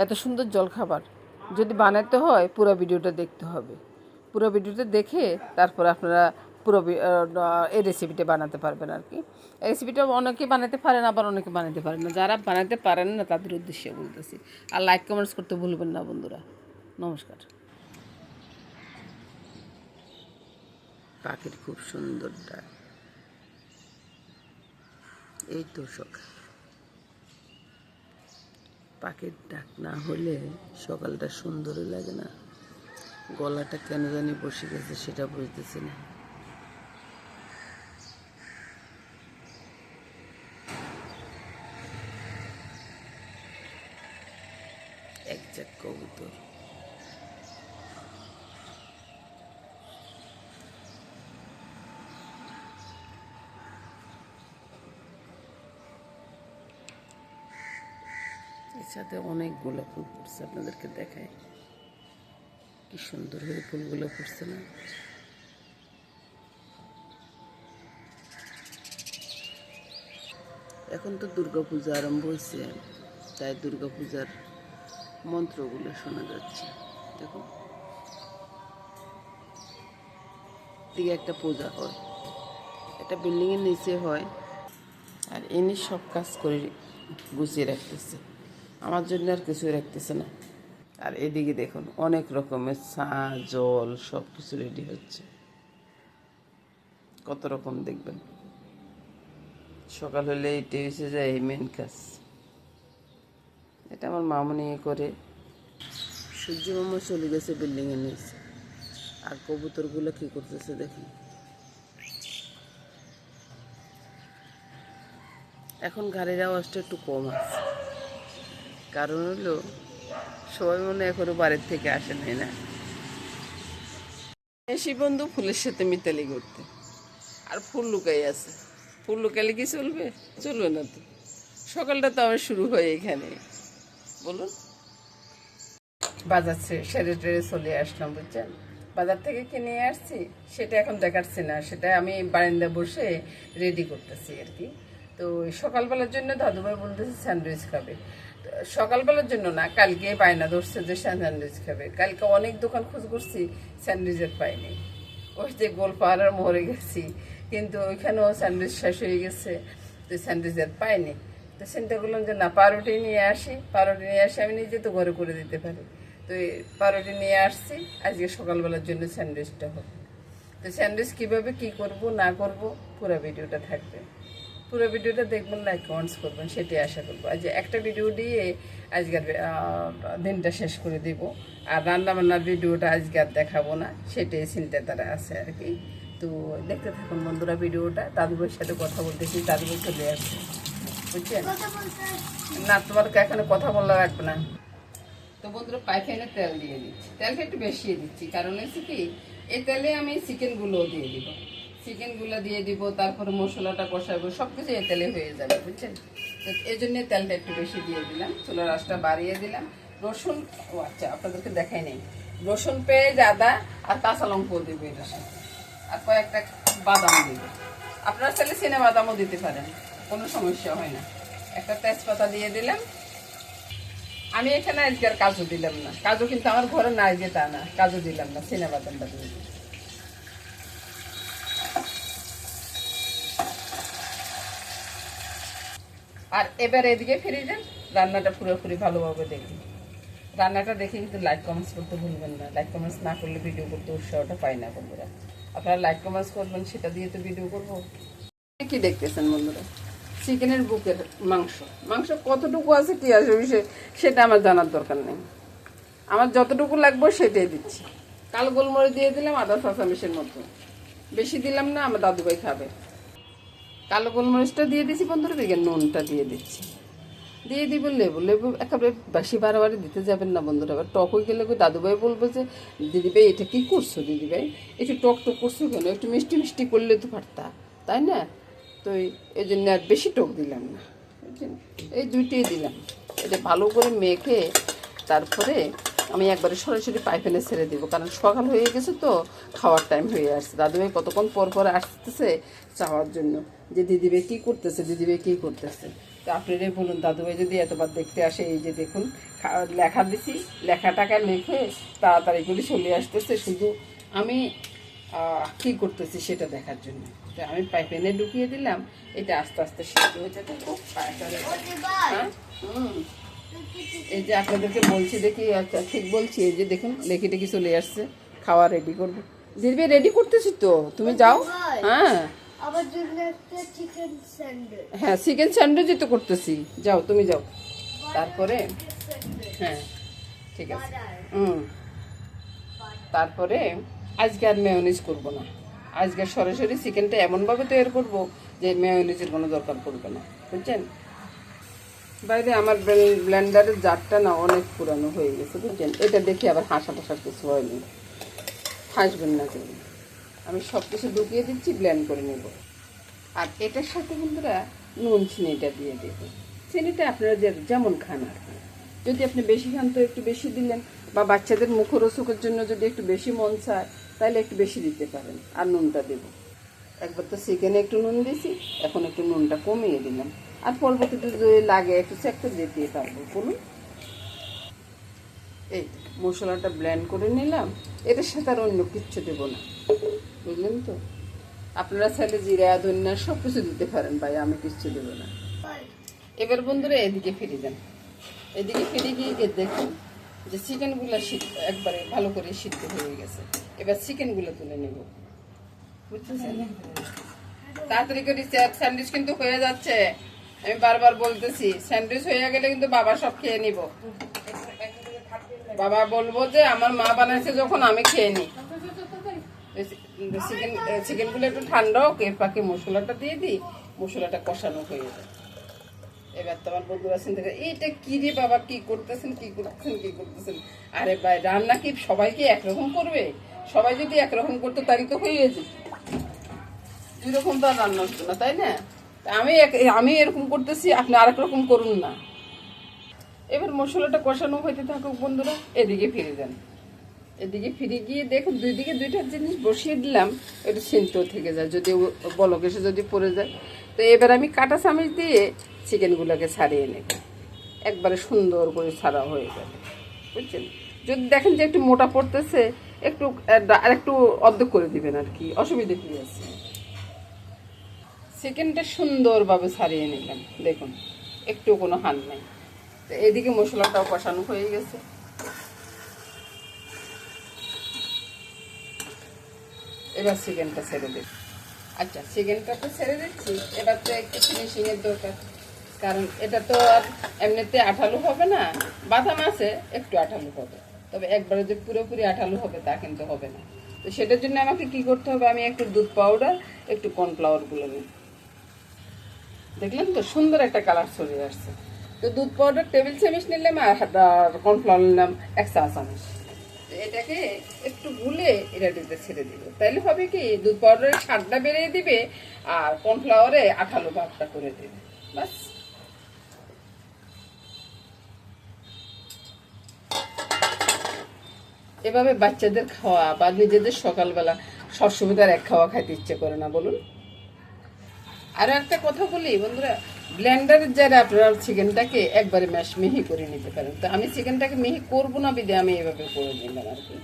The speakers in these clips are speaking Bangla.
এত সুন্দর জলখাবার যদি বানাতে হয় পুরো ভিডিওটা দেখতে হবে। পুরো ভিডিওটা দেখে তারপর আপনারা পুরো এই রেসিপিটা বানাতে পারবেন আর কি। এই রেসিপিটা অনেকে বানাতে পারেন, আবার অনেকে বানাতে পারেন না। যারা বানাতে পারেন না তাদের উদ্দেশ্যে বলতেছি। আর লাইক কমেন্টস করতে ভুলবেন না বন্ধুরা। নমস্কার। পাখির খুব সুন্দর ডাক, এই তো সকাল। পাখির ডাক না হলে সকালটা সুন্দরই লাগে না। গলাটা কেন জানি বসে গেছে সেটা বুঝতেছি না। এক ঝাঁক কবুতর, এর সাথে অনেক গোলাপ ফুল ফুটছে, আপনাদেরকে দেখায় কি সুন্দর হয়ে ফুলগুলো ফুটছে না। এখন তো দুর্গাপূজা আরম্ভ হয়েছে, তাই দুর্গাপূজার মন্ত্রগুলো শোনা যাচ্ছে। দেখো দিকে একটা পূজা হয়, একটা বিল্ডিংয়ের নিচে হয়, আর এনে সব কাজ করে গুছিয়ে রাখতেছে। আমার জন্য আর কিছু রাখতেছে না। আর এদিকে দেখুন অনেক রকমের চা জল সব কিছু রেডি হচ্ছে, কত রকম দেখবেন। সকাল হলে এটি এসে যায় মেন কাজ। এটা আমার মামনি করে। সূর্য মামা চলে গেছে বিল্ডিংয়ের নিচে, আর কবুতরগুলো কি করতেছে দেখুন। এখন গাড়ির আওয়াজটা একটু কম আছে, কারণ হলো সবাই মনে এখনো বাড়ির থেকে আসে নাই না। এসি বন্ধু ফুলের সাথে মিতালি করতে, আর ফুল লুকাই আছে। ফুল লুকালে কি চলবে? চলবে না তো। সকালটা তো আমার শুরু হয় এখানে। বলুন, বাজার সেরে টেরে চলে আসলাম, বুঝছেন। বাজার থেকে কিনে আসছি, সেটা এখন দেখাচ্ছি না, সেটা আমি বারান্দা বসে রেডি করতেছি আর কি। তো সকালবেলার জন্য দাদুভাই বলতেছে স্যান্ডউইচ খাবে। সকালবেলার জন্য না, কালকে বায়না ধরছে যে স্যান্ডউইচ খাবে। কালকে অনেক দোকান খোঁজ করছি, স্যান্ডউইচের পাইনি। ওই যে গোলপাহাড়ের মোড়ে গেছি, কিন্তু ওইখানেও স্যান্ডউইচ শেষ হয়ে গেছে, তো স্যান্ডউইচের পাইনি। তো চিন্তা করলাম যে না, পাউরুটি নিয়ে আসি। পাউরুটি নিয়ে আসি, আমি নিজে তো ঘরে করে দিতে পারি। তো এই পাউরুটি নিয়ে আসছি, আজকে সকালবেলার জন্য স্যান্ডউইচটা হবে। তো স্যান্ডউইচ কীভাবে কী করব না করব পুরো ভিডিওটা থাকবে। পুরো ভিডিওটা দেখবেন, লাইক কমেন্টস করবেন, সেটাই আশা করবো। আজ একটা ভিডিও দিয়ে আজকের দিনটা শেষ করে দিব। আর রান্নাবান্নার ভিডিওটা আজকে আর দেখাবো না, সেটাই চিন্তা তারা আছে আর কি। তো দেখতে থাকুন বন্ধুরা ভিডিওটা। দাদুভাইয়ের সাথে কথা বলতেছি, দাদুভাই চলে আসছে, বুঝছেন না। তোমার এখানে কথা বলা রাখবে না। তো বন্ধুরা পাইখানে তেল দিয়ে দিচ্ছি, তেলটা একটু বেশি দিচ্ছি, কারণ হচ্ছে কি এই তেলে আমি চিকেনগুলোও দিয়ে দিব। চিকেনগুলো দিয়ে দিব, তারপরে মশলাটা কষাবো, সব কিছু এই তেলে হয়ে যাবে, বুঝছেন। তো এই জন্য তেলটা একটু বেশি দিয়ে দিলাম, চুলার আঁচটা বাড়িয়ে দিলাম। রসুন, ও আচ্ছা আপনাদেরকে দেখাই নেই, রসুন পেঁয়াজ আদা আর কাঁচা লঙ্কাও দেবো এটার সাথে, আর কয়েকটা বাদাম দেবো। আপনারা চাইলে চিনে বাদামও দিতে পারেন, কোনো সমস্যা হয় না। একটা তেজপাতা দিয়ে দিলাম। আমি এখানে আজকে আর কাজু দিলাম না, কাজু কিন্তু আমার ঘরে নাই যে তা না, কাজু দিলাম না, চিনে বাদামটা দিয়ে দিলাম। আর এবার এদিকে ফিরে যান, রান্নাটা পুরোপুরি ভালোভাবে দেখুন। রান্নাটা দেখে কিন্তু লাইক কমেন্টস করতে ভুলবেন না। লাইক কমেন্টস না করলে ভিডিও করতে উৎসাহটা পাই না বন্ধুরা। আপনারা লাইক কমেন্টস করবেন, সেটা দিয়ে তো ভিডিও করবো। কি দেখতেছেন বন্ধুরা? চিকেনের বুকের মাংস। মাংস কতটুকু আছে কি আছে সেটা আমার জানার দরকার নেই। আমার যতটুকু লাগবে সেটাই দিচ্ছি। কালো গোলমরিচ দিয়ে দিলাম, আদা কাঁচামরিচের মতো, বেশি দিলাম না, আমার দাদুভাই খাবে। কালো গোলমরিচটা দিয়ে দিচ্ছি বন্ধুরা, দেখে নুনটা দিয়ে দিচ্ছি। দিয়ে দিব লেবু। লেবু একেবারে বেশি বাড়াবাড়ি দিতে যাবেন না বন্ধুরা, আবার টক হয়ে গেলে দাদুভাই বলবো যে দিদিভাই এটা কী করছো দিদিভাই, একটু টক টক করছো কেন, একটু মিষ্টি মিষ্টি করলে তো পারতা, তাই না। তো এই জন্য আর বেশি টক দিলাম না, বুঝছেন। এই দুইটাই দিলাম। এটা ভালো করে মেখে তারপরে আমি একবারে সরাসরি পাইপেনে ছেড়ে দিব, কারণ সকাল হয়ে গেছে তো, খাওয়ার টাইম হয়ে আসছে। দাদুভাই কতক্ষণ পর পর আসতেছে চাওয়ার জন্য যে দিদিভাই কী করতেছে, দিদিভাই কী করতেছে। তো আপনারাই বলুন, দাদুভাই যদি এতবার দেখতে আসে, এই যে দেখুন লেখা দিছি, লেখা টাকা লিখে তাড়াতাড়ি করে চলে আসতেছে, শুধু আমি কী করতেছি সেটা দেখার জন্য। তো আমি পাইপেনে ঢুকিয়ে দিলাম, এটা আস্তে আস্তে সিদ্ধ হয়ে যেতে। হ্যাঁ, এই যে আপনাদেরকে বলছি দেখি, আচ্ছা ঠিক বলছি, এই যে দেখুন লেখি টেখি চলে আসছে, খাওয়া রেডি করবো। দিদি রেডি করতেছি তো, তুমি যাও। হ্যাঁ আমার জন্য একটা চিকেন স্যান্ডউইচ। হ্যাঁ, চিকেন স্যান্ডউইচই তো করতেছি, যাও তুমি যাও। তারপরে হ্যাঁ ঠিক আছে। তারপরে আজকে আর মেয়োনিজ করবো না, আজকে সরাসরি চিকেনটা এমনভাবে তৈরি করব যে মেয়োনিজের কোনো দরকার পড়বে না, বুঝছেন। বাইরে আমার ব্লেন্ডারের জারটা না অনেক পুরানো হয়ে গেছে, বুঝছেন। এটা দেখি আবার হাসা টাসার কিছু হয়নি, হাসবেন না কেউ। আমি সব কিছু ঢুকিয়ে দিচ্ছি, ব্লেন্ড করে নেব। আর এটার সাথে বন্ধুরা নুন চিনিটা দিয়ে দেবো। চিনিটা আপনারা যেমন খান আর কি, যদি আপনি বেশি খান তো একটু বেশি দিলেন, বা বাচ্চাদের মুখরোচকের জন্য যদি একটু বেশি মন চায় তাহলে একটু বেশি দিতে পারেন। আর নুনটা দেবো, একবার তো চিকেনে একটু নুন দিয়েছি, এখন একটু নুনটা কমিয়ে দিলাম। আর পরবর্তীতে যদি লাগে একটু চেকটা দিতে পারবো, বলুন। এই মশলাটা ব্লেন্ড করে নিলাম, এটার সাথে আর অন্য কিচ্ছু দেবো না, বুঝলেন তো। আপনারা চাইলে জিরা ধনিয়া সব কিছু দিতে পারেন, ভাই আমি কিচ্ছু দেবো না। এবার বন্ধুরা এদিকে ফিরে যান, এদিকে ফিরে গিয়ে দেখুন যে চিকেনগুলো একবারে ভালো করে সিদ্ধ হয়ে গেছে। এবার চিকেনগুলো তুলে নেব, বুঝতেছেন। তাড়াতাড়ি করে স্যান্ডউইচ কিন্তু হয়ে যাচ্ছে, আমি বারবার বলতেছি, স্যান্ডউইচ হয়ে গেলে কিন্তু বাবা সব খেয়ে নিব। বাবা বলবো যে আমার মা বানাইছে যখন আমি খেয়ে নিই। চিকেনগুলো একটু ঠান্ডা হোক, এর পাকে মশলাটা দিয়ে দিই, মশলাটা কষানো হয়ে যায়। এবার তো আমার বন্ধুরা চিন্তা করে, এইটা কি রে বাবা, কি করতেছেন কি করতেছেন কি করতেছেন। আরে ভাই, রান্না কি সবাই কি একরকম করবে? সবাই যদি একরকম করতো তাহলে তো হয়ে যেত, দুই রকম তো আর রান্না হতো না, তাই না। আমি এরকম করতেছি, আপনি আরেক রকম করুন না। এবার মশলাটা কষানো হইতে থাকুক বন্ধুরা, এদিকে ফিরে যান। এদিকে ফিরে গিয়ে দেখুন দুই দিকে দুইটা জিনিস বসিয়ে দিলাম, একটু সিদ্ধ থেকে যায়, যদি বলক এসে যদি পড়ে যায়। তো এবার আমি কাঁটা চামচ দিয়ে চিকেনগুলোকে ছাড়িয়ে নেব, একবারে সুন্দর করে ছাড়া হয়ে যাবে, বুঝছেন। যদি দেখেন যে একটু মোটা পড়তেছে, একটু আর একটু অর্ধেক করে দিবেন, আর কি অসুবিধা কি আছে। চিকেনটা সুন্দরভাবে ছাড়িয়ে নিলাম, দেখুন একটু কোনো হান নাই। তো এদিকে মশলাটাও কষানো হয়ে গেছে। এবার চিকেনটা ছেড়ে দিই। আচ্ছা, চিকেনটা তো ছেড়ে দিচ্ছি, এবার তো একটু ফিনিশিংয়ের দরকার, কারণ এটা তো আর এমনিতে আঠালো হবে না, বাদাম আছে একটু আঠালো হবে, তবে একবারে যে পুরোপুরি আঠালো হবে তা কিন্তু হবে না। তো সেটার জন্য আমাকে কি করতে হবে, আমি একটু দুধ পাউডার একটু কর্নফ্লাওয়ার গুলো নিই। দেখলেন তো সুন্দর একটা কালার চলে আসছে। তো দুধ পাউডার টেবিল চামচ নিলাম, আর কর্নফ্লাওয়ার নিলাম 1 চা চামচ। এটাকে একটু গুলে এটা দিতে ছেড়ে দিব, তাইলে হবে কি দুধ পাউডারের স্বাদটা বেরিয়ে দিবে, আর কর্নফ্লাওয়ারে আঠালো ভাবটা করে দেবে, বাস। এভাবে বাচ্চাদের খাওয়া বা নিজেদের সকালবেলা সবসময় তার এক খাওয়া খাইতে ইচ্ছে করে না, বলুন। আরো একটা কথা বলি বন্ধুরা, ব্লেন্ডারের যারা আপনারা চিকেনটাকে একবারে মিহি করে নিতে পারেন। তো আমি চিকেনটাকে মিহি করবো না বিদে আমি এভাবে করে নিলাম আর কি।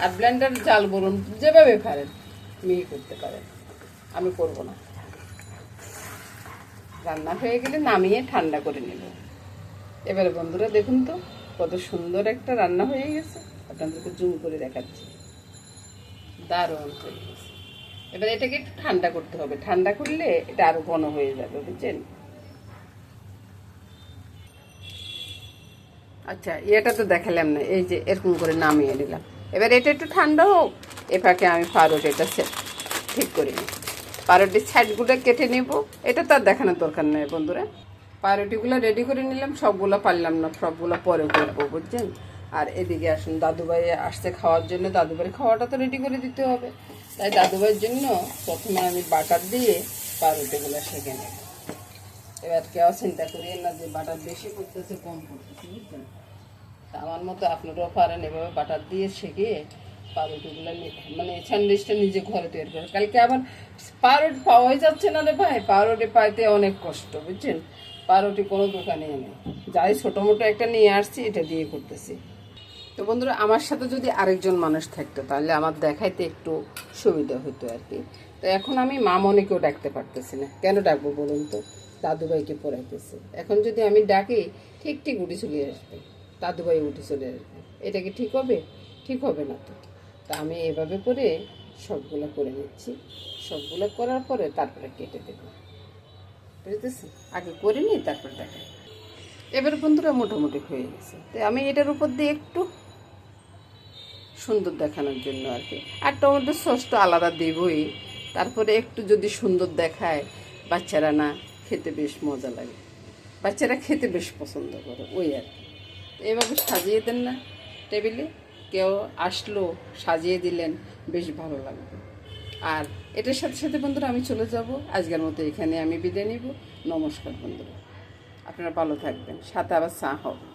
আর ব্লেন্ডারের জাল বলুন যেভাবে পারেন মিহি করতে পারেন, আমি করব না। রান্না হয়ে গেলে নামিয়ে ঠান্ডা করে নেব। এবারে বন্ধুরা দেখুন তো কত সুন্দর একটা রান্না হয়ে গেছে, আপনাদেরকে জুম করে দেখাচ্ছি, দারুণ হয়ে গেছে। এবার এটাকে একটু ঠান্ডা করতে হবে, ঠান্ডা করলে এটা আরো ঘন হয়ে যাবে, বুঝছেন। আচ্ছা, এটা তো দেখালাম না, এই যে এরকম করে নামিয়ে নিলাম। এবার এটা একটু ঠান্ডা হোক, এ ফাঁকে আমি পাউরুটিটা ঠিক করে নিই। পাউরুটির সাইডগুলো কেটে নেব, এটা তো আর দেখানোর দরকার নেই বন্ধুরা। পাউরুটিগুলো রেডি করে নিলাম, সবগুলো পারলাম না, সবগুলো পরে করবো, বুঝছেন। আর এদিকে আসুন, দাদুভাই আসছে খাওয়ার জন্য, দাদুভাইয়ের খাওয়াটা তো রেডি করে দিতে হবে। তাই দাদুভাইয়ের জন্য প্রথমে আমি বাটার দিয়ে পাউরুটিগুলো সেঁকে নেব। এবার কেউ চিন্তা করি না যে বাটার বেশি করতেছে কম করতেছে, বুঝছেন। তা আমার মতো আপনারাও পারেন এভাবে বাটার দিয়ে সেঁকে পাউরুটিগুলো, মানে স্যান্ডউইচটা নিজে ঘরে তৈরি করে। কালকে আবার পাউরুটি পাওয়াই যাচ্ছে না রে ভাই, পাউরুটি পাইতে অনেক কষ্ট, বুঝছেন। পাউরুটি কোনো দোকানে নেই, যাই ছোটো মোটো একটা নিয়ে আসছি এটা দিয়ে করতেছি। তো বন্ধুরা, আমার সাথে যদি আরেকজন মানুষ থাকতো তাহলে আমার দেখাইতে একটু সুবিধা হতো আর কি। তো এখন আমি মামনিকেও ডাকতে পারতেছি না, কেন ডাকবো বলুন তো? দাদুভাইকে পড়াইতেছে, এখন যদি আমি ডাকি ঠিক ঠিক উঠে চলে আসবে, দাদুভাই উঠে চলে আসবে, এটা কি ঠিক হবে? ঠিক হবে না তো। তা আমি এভাবে করে সবগুলো করে নিচ্ছি, সবগুলো করার পরে তারপরে কেটে দেবো, বুঝতেছি? আগে করে নিই তারপর দেখাই। এবার বন্ধুরা মোটামুটি হয়ে গেছে, তো আমি এটার উপর দিয়ে একটু সুন্দর দেখানোর জন্য আর কি, আর টমেটো সস তো আলাদা দেবই, তারপরে একটু যদি সুন্দর দেখায় বাচ্চারা না খেতে বেশ মজা লাগে, বাচ্চারা খেতে বেশ পছন্দ করে ওই আর কি। তো এভাবে সাজিয়ে দেন না টেবিলে, কেউ আসলো সাজিয়ে দিলেন, বেশ ভালো লাগবে। আর এটার সাথে সাথে বন্ধুরা আমি চলে যাব, আজকের মতো এখানে আমি বিদায় নিব। নমস্কার বন্ধুরা, আপনারা ভালো থাকবেন, সাথে আবার চা হবে।